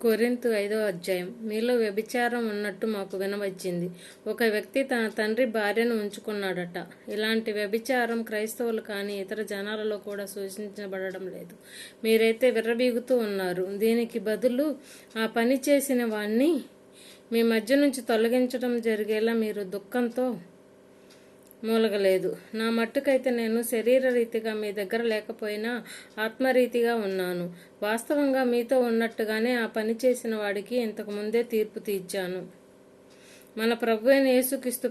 కొరింథు 5వ అధ్యాయం. మీలో వ్యభిచారం ఉన్నట్టు మాకు వినవచ్చింది. ఒక వ్యక్తి తన తండ్రి భార్యను ఉంచుకున్నాడట. ఇలాంటి వ్యభిచారం క్రైస్తవులు కానీ ఇతర జనాలలో కూడా సూచించబడడం లేదు. మీరైతే విర్రవీగుతూ ఉన్నారు. దీనికి బదులు ఆ పని చేసిన వాణ్ణి మీ మధ్య నుంచి తొలగించడం జరిగేలా మీరు దుఃఖంతో మూలగలేదు. నా మట్టుకైతే నేను శరీర రీతిగా మీ దగ్గర లేకపోయినా ఆత్మరీతిగా ఉన్నాను. వాస్తవంగా మీతో ఉన్నట్టుగానే ఆ పని చేసిన వాడికి ఇంతకు ముందే తీర్పు తీర్చాను. మన ప్రభువైన యేసుక్రీస్తు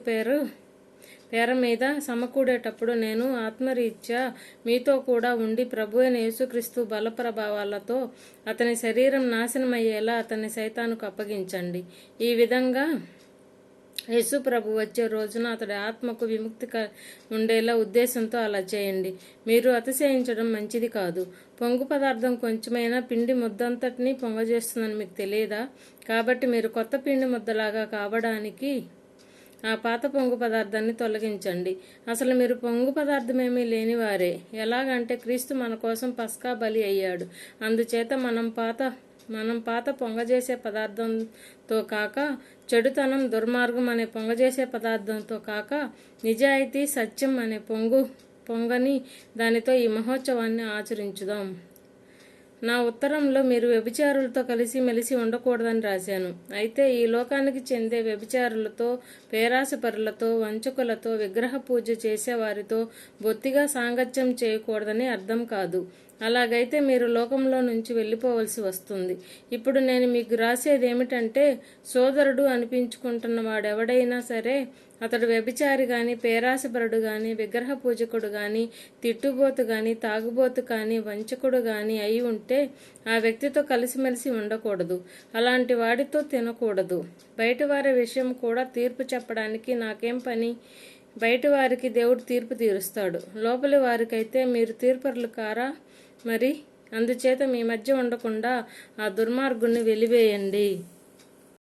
పేర మీద సమకూడేటప్పుడు నేను ఆత్మరీత్యా మీతో కూడా ఉండి ప్రభువైన యేసుక్రీస్తు బలప్రభావాలతో అతని శరీరం నాశనమయ్యేలా అతన్ని సైతానుకు అప్పగించండి. ఈ విధంగా యేసు ప్రభు వచ్చే రోజున అతడి ఆత్మకు విముక్తి ఉండేలా ఉద్దేశంతో అలా చేయండి. మీరు అతిశయించడం మంచిది కాదు. పొంగు పదార్థం కొంచెమైనా పిండి ముద్దంతటినీ పొంగజేస్తుందని మీకు తెలియదా? కాబట్టి మీరు కొత్త పిండి ముద్దలాగా కావడానికి ఆ పాత పొంగు పదార్థాన్ని తొలగించండి. అసలు మీరు పొంగు పదార్థమేమీ లేనివారే. ఎలాగంటే క్రీస్తు మన కోసం పస్కా బలి అయ్యాడు. అందుచేత మనం పాత పొంగజేసే పదార్థంతో కాక, చెడుతనం దుర్మార్గం అనే పొంగజేసే పదార్థంతో కాక, నిజాయితీ సత్యం అనే పొంగని దానితో ఈ మహోత్సవాన్ని ఆచరించుదాం. నా ఉత్తరంలో మీరు వ్యభిచారులతో కలిసి మెలిసి ఉండకూడదని రాశాను. అయితే ఈ లోకానికి చెందే వ్యభిచారులతో, పేరాసపరులతో, వంచకులతో, విగ్రహ పూజ చేసేవారితో బొత్తిగా సాంగత్యం చేయకూడదని అర్థం కాదు. అలాగైతే మీరు లోకంలో నుంచి వెళ్ళిపోవలసి వస్తుంది. ఇప్పుడు నేను మీకు రాసేది ఏమిటంటే, సోదరుడు అనిపించుకుంటున్న వాడెవడైనా సరే, అతడు వ్యభిచారి గాని, పేరాసపరుడు గాని, విగ్రహ పూజకుడు గాని, తిట్టుబోతు గాని, తాగుబోతు కానీ, వంచకుడు గాని అయి ఉంటే ఆ వ్యక్తితో కలిసిమెలిసి ఉండకూడదు. అలాంటి వాడితో తినకూడదు. బయటవారి విషయం కూడా తీర్పు చెప్పడానికి నాకేం పని? బయట వారికి దేవుడు తీర్పు తీరుస్తాడు. లోపలి వారికైతే మీరు తీర్పరులు కారా? మరి అందుచేత మీ మధ్య ఉండకుండా ఆ దుర్మార్గుణ్ణి వెలివేయండి.